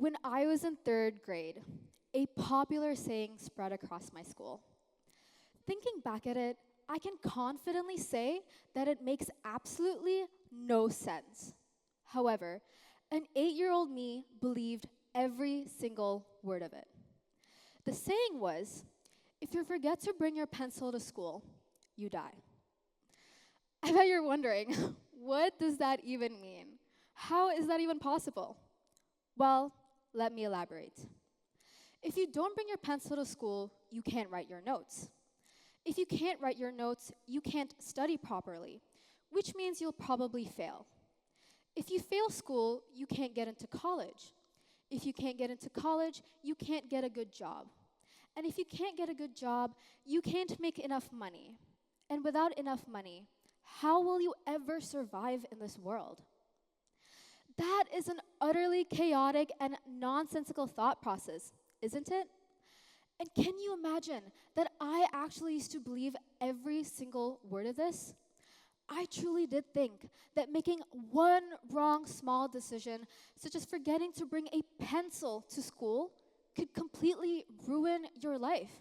When I was in third grade, a popular saying spread across my school. Thinking back at it, I can confidently say that it makes absolutely no sense. However, an 8-year-old me believed every single word of it. The saying was, if you forget to bring your pencil to school, you die. I bet you're wondering, what does that even mean? How is that even possible? Well, let me elaborate. If you don't bring your pencil to school, you can't write your notes. If you can't write your notes, you can't study properly, which means you'll probably fail. If you fail school, you can't get into college. If you can't get into college, you can't get a good job. And if you can't get a good job, you can't make enough money. And without enough money, how will you ever survive in this world? That is an utterly chaotic and nonsensical thought process, isn't it? And can you imagine that I actually used to believe every single word of this? I truly did think that making one wrong small decision, such as forgetting to bring a pencil to school, could completely ruin your life.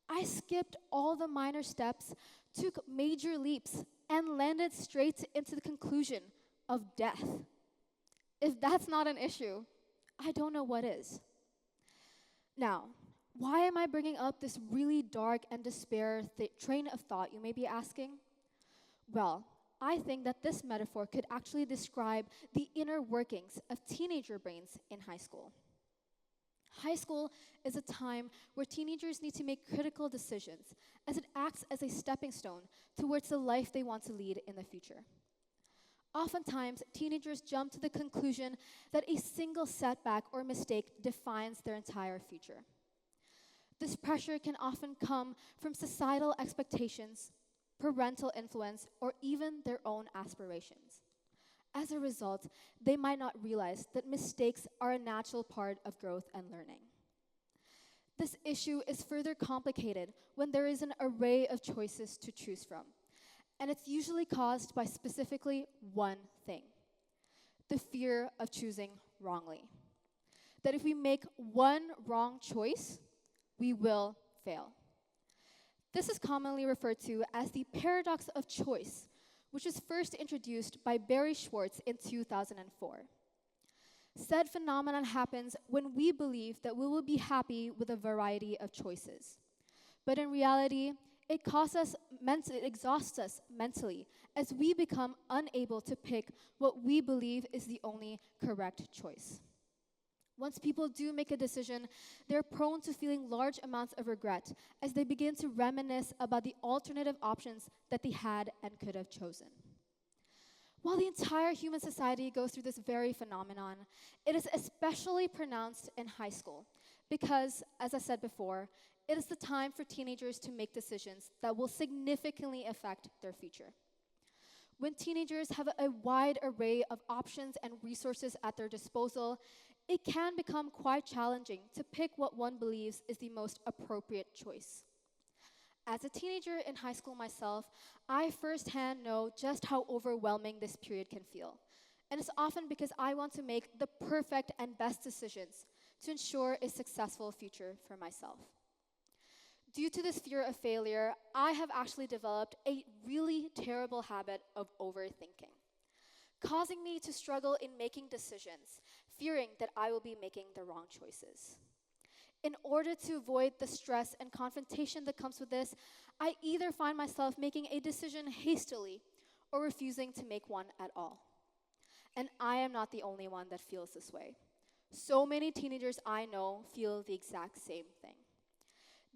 I skipped all the minor steps, took major leaps, and landed straight into the conclusion of death. If that's not an issue, I don't know what is. Now, why am I bringing up this really dark and despair train of thought, you may be asking? Well, I think that this metaphor could actually describe the inner workings of teenager brains in high school. High school is a time where teenagers need to make critical decisions, as it acts as a stepping stone towards the life they want to lead in the future. Oftentimes, teenagers jump to the conclusion that a single setback or mistake defines their entire future. This pressure can often come from societal expectations, parental influence, or even their own aspirations. As a result, they might not realize that mistakes are a natural part of growth and learning. This issue is further complicated when there is an array of choices to choose from, and it's usually caused by specifically one thing: the fear of choosing wrongly. That if we make one wrong choice, we will fail. This is commonly referred to as the paradox of choice, which was first introduced by Barry Schwartz in 2004. Said phenomenon happens when we believe that we will be happy with a variety of choices. But in reality, it exhausts us mentally as we become unable to pick what we believe is the only correct choice. Once people do make a decision, they're prone to feeling large amounts of regret as they begin to reminisce about the alternative options that they had and could have chosen. While the entire human society goes through this very phenomenon, it is especially pronounced in high school because, as I said before, it is the time for teenagers to make decisions that will significantly affect their future. When teenagers have a wide array of options and resources at their disposal, it can become quite challenging to pick what one believes is the most appropriate choice. As a teenager in high school myself, I firsthand know just how overwhelming this period can feel. And it's often because I want to make the perfect and best decisions to ensure a successful future for myself. Due to this fear of failure, I have actually developed a really terrible habit of overthinking, causing me to struggle in making decisions, fearing that I will be making the wrong choices. In order to avoid the stress and confrontation that comes with this, I either find myself making a decision hastily or refusing to make one at all. And I am not the only one that feels this way. So many teenagers I know feel the exact same thing.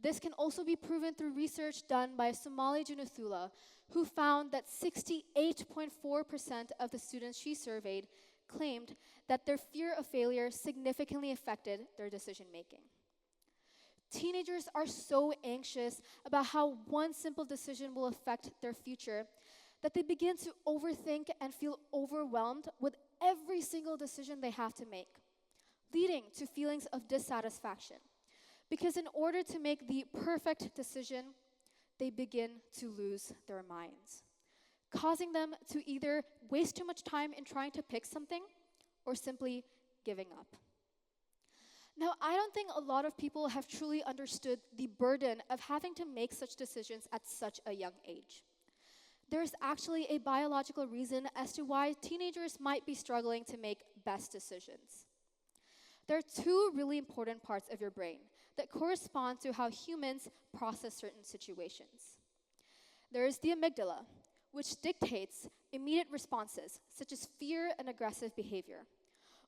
This can also be proven through research done by Somali Junathula, who found that 68.4% of the students she surveyed claimed that their fear of failure significantly affected their decision-making. Teenagers are so anxious about how one simple decision will affect their future that they begin to overthink and feel overwhelmed with every single decision they have to make, leading to feelings of dissatisfaction. Because in order to make the perfect decision, they begin to lose their minds, causing them to either waste too much time in trying to pick something or simply giving up. Now, I don't think a lot of people have truly understood the burden of having to make such decisions at such a young age. There's actually a biological reason as to why teenagers might be struggling to make best decisions. There are two really important parts of your brain that correspond to how humans process certain situations. There is the amygdala, which dictates immediate responses, such as fear and aggressive behavior,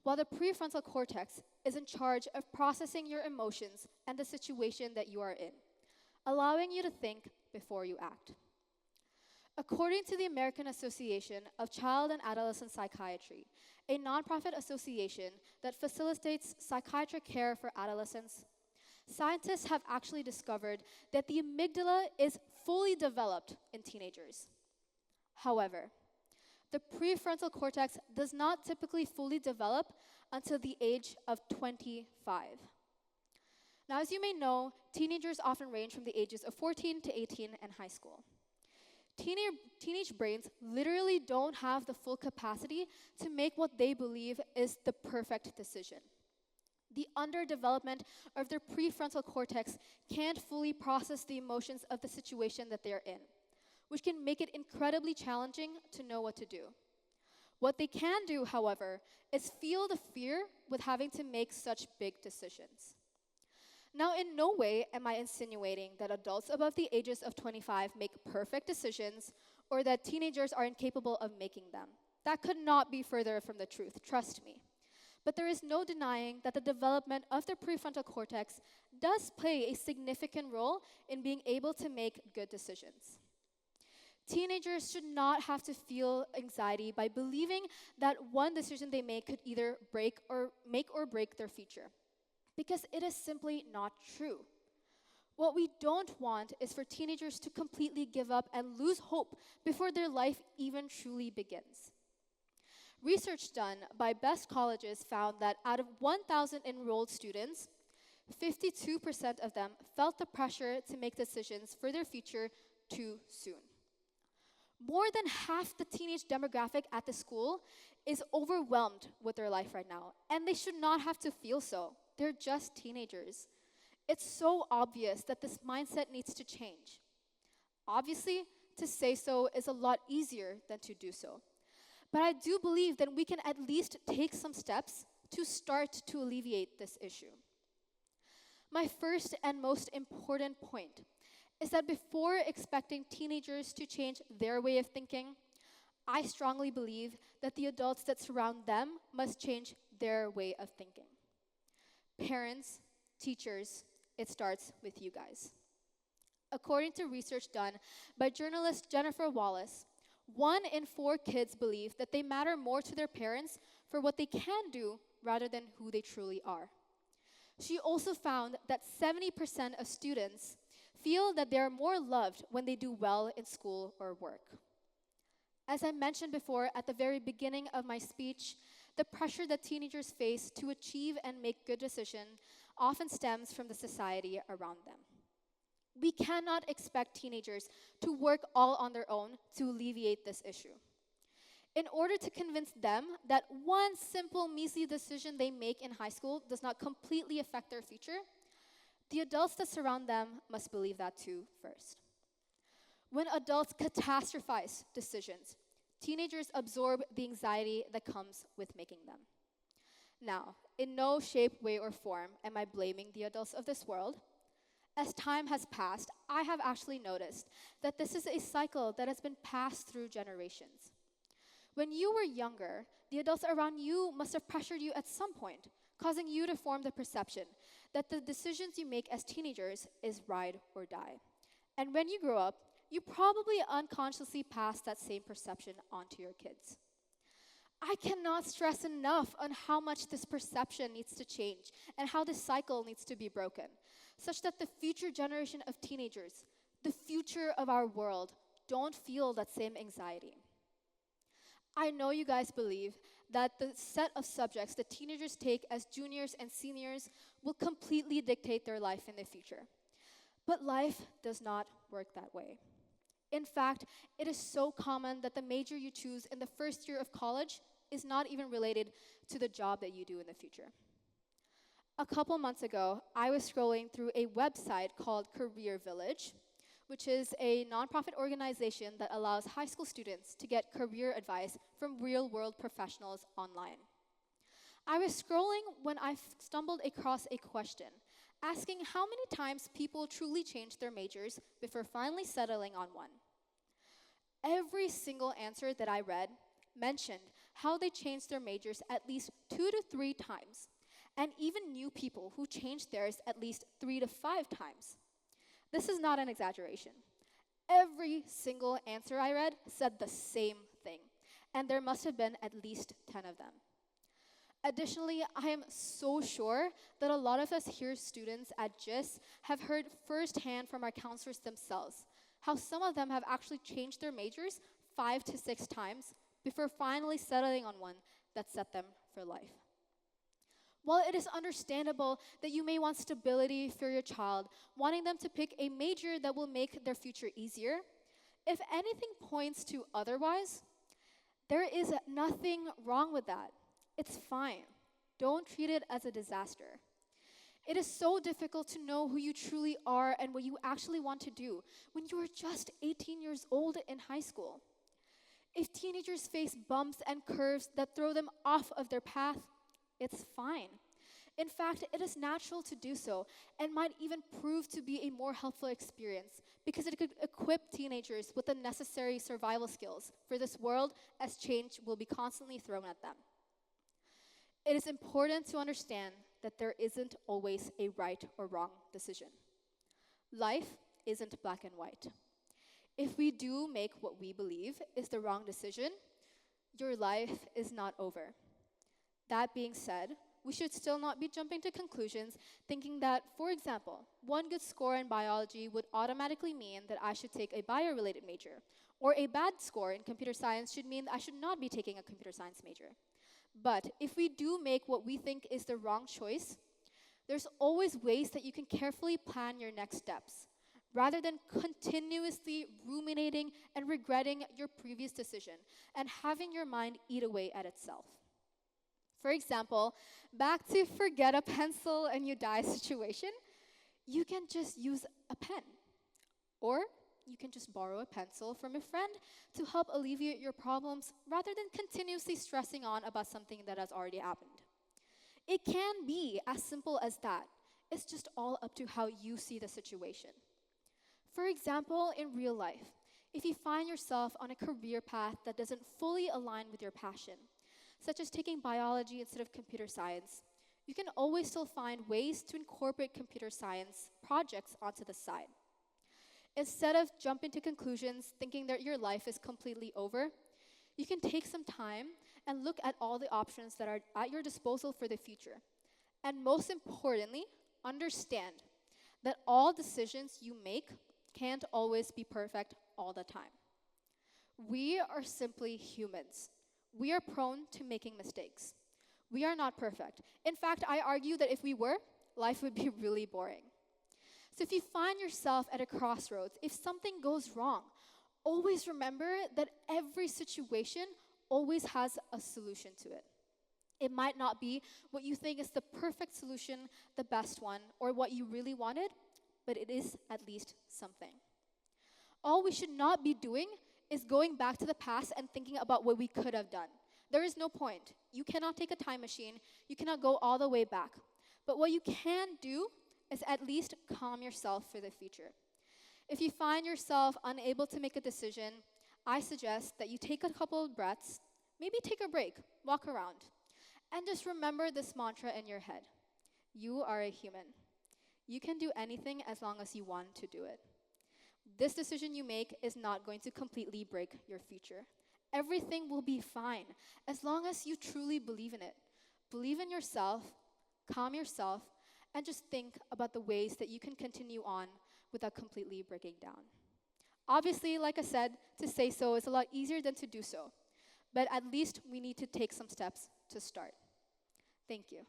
while the prefrontal cortex is in charge of processing your emotions and the situation that you are in, allowing you to think before you act. According to the American Association of Child and Adolescent Psychiatry, a nonprofit association that facilitates psychiatric care for adolescents, scientists have actually discovered that the amygdala is fully developed in teenagers. However, the prefrontal cortex does not typically fully develop until the age of 25. Now, as you may know, teenagers often range from the ages of 14 to 18 in high school. Teenage brains literally don't have the full capacity to make what they believe is the perfect decision. The underdevelopment of their prefrontal cortex can't fully process the emotions of the situation that they're in, which can make it incredibly challenging to know what to do. What they can do, however, is feel the fear with having to make such big decisions. Now, in no way am I insinuating that adults above the ages of 25 make perfect decisions or that teenagers are incapable of making them. That could not be further from the truth, trust me. But there is no denying that the development of the prefrontal cortex does play a significant role in being able to make good decisions. Teenagers should not have to feel anxiety by believing that one decision they make could either make or break their future, because it is simply not true. What we don't want is for teenagers to completely give up and lose hope before their life even truly begins. Research done by Best Colleges found that out of 1,000 enrolled students, 52% of them felt the pressure to make decisions for their future too soon. More than half the teenage demographic at the school is overwhelmed with their life right now, and they should not have to feel so. They're just teenagers. It's so obvious that this mindset needs to change. Obviously, to say so is a lot easier than to do so. But I do believe that we can at least take some steps to start to alleviate this issue. My first and most important point is that before expecting teenagers to change their way of thinking, I strongly believe that the adults that surround them must change their way of thinking. Parents, teachers, it starts with you guys. According to research done by journalist Jennifer Wallace, 1 in 4 kids believe that they matter more to their parents for what they can do rather than who they truly are. She also found that 70% of students feel that they are more loved when they do well in school or work. As I mentioned before at the very beginning of my speech, the pressure that teenagers face to achieve and make good decisions often stems from the society around them. We cannot expect teenagers to work all on their own to alleviate this issue. In order to convince them that one simple, measly decision they make in high school does not completely affect their future, the adults that surround them must believe that too first. When adults catastrophize decisions, teenagers absorb the anxiety that comes with making them. Now, in no shape, way, or form am I blaming the adults of this world. As time has passed, I have actually noticed that this is a cycle that has been passed through generations. When you were younger, the adults around you must have pressured you at some point, causing you to form the perception that the decisions you make as teenagers is ride or die. And when you grow up, you probably unconsciously pass that same perception onto your kids. I cannot stress enough on how much this perception needs to change and how this cycle needs to be broken, such that the future generation of teenagers, the future of our world, don't feel that same anxiety. I know you guys believe that the set of subjects that teenagers take as juniors and seniors will completely dictate their life in the future. But life does not work that way. In fact, it is so common that the major you choose in the first year of college is not even related to the job that you do in the future. A couple months ago, I was scrolling through a website called Career Village, which is a nonprofit organization that allows high school students to get career advice from real-world professionals online. I was scrolling when I stumbled across a question asking how many times people truly change their majors before finally settling on one. Every single answer that I read mentioned how they changed their majors at least 2 to 3 times, and even knew people who changed theirs at least 3 to 5 times. This is not an exaggeration. Every single answer I read said the same thing, and there must have been at least 10 of them. Additionally, I am so sure that a lot of us here students at JIS have heard firsthand from our counselors themselves how some of them have actually changed their majors 5 to 6 times before finally settling on one that set them for life. While it is understandable that you may want stability for your child, wanting them to pick a major that will make their future easier, if anything points to otherwise, there is nothing wrong with that. It's fine. Don't treat it as a disaster. It is so difficult to know who you truly are and what you actually want to do when you are just 18 years old in high school. If teenagers face bumps and curves that throw them off of their path, it's fine. In fact, it is natural to do so and might even prove to be a more helpful experience because it could equip teenagers with the necessary survival skills for this world as change will be constantly thrown at them. It is important to understand that there isn't always a right or wrong decision. Life isn't black and white. If we do make what we believe is the wrong decision, your life is not over. That being said, we should still not be jumping to conclusions thinking that, for example, one good score in biology would automatically mean that I should take a bio-related major, or a bad score in computer science should mean that I should not be taking a computer science major. But if we do make what we think is the wrong choice, there's always ways that you can carefully plan your next steps, rather than continuously ruminating and regretting your previous decision and having your mind eat away at itself. For example, back to forget a pencil and you die situation, you can just use a pen. Or you can just borrow a pencil from a friend to help alleviate your problems rather than continuously stressing on about something that has already happened. It can be as simple as that. It's just all up to how you see the situation. For example, in real life, if you find yourself on a career path that doesn't fully align with your passion, such as taking biology instead of computer science, you can always still find ways to incorporate computer science projects onto the side. Instead of jumping to conclusions thinking that your life is completely over, you can take some time and look at all the options that are at your disposal for the future. And most importantly, understand that all decisions you make can't always be perfect all the time. We are simply humans. We are prone to making mistakes. We are not perfect. In fact, I argue that if we were, life would be really boring. So if you find yourself at a crossroads, if something goes wrong, always remember that every situation always has a solution to it. It might not be what you think is the perfect solution, the best one, or what you really wanted, but it is at least something. All we should not be doing is going back to the past and thinking about what we could have done. There is no point. You cannot take a time machine. You cannot go all the way back. But what you can do is at least calm yourself for the future. If you find yourself unable to make a decision, I suggest that you take a couple of breaths, maybe take a break, walk around, and just remember this mantra in your head. You are a human. You can do anything as long as you want to do it. This decision you make is not going to completely break your future. Everything will be fine as long as you truly believe in it. Believe in yourself, calm yourself, and just think about the ways that you can continue on without completely breaking down. Obviously, like I said, to say so is a lot easier than to do so, but at least we need to take some steps to start. Thank you.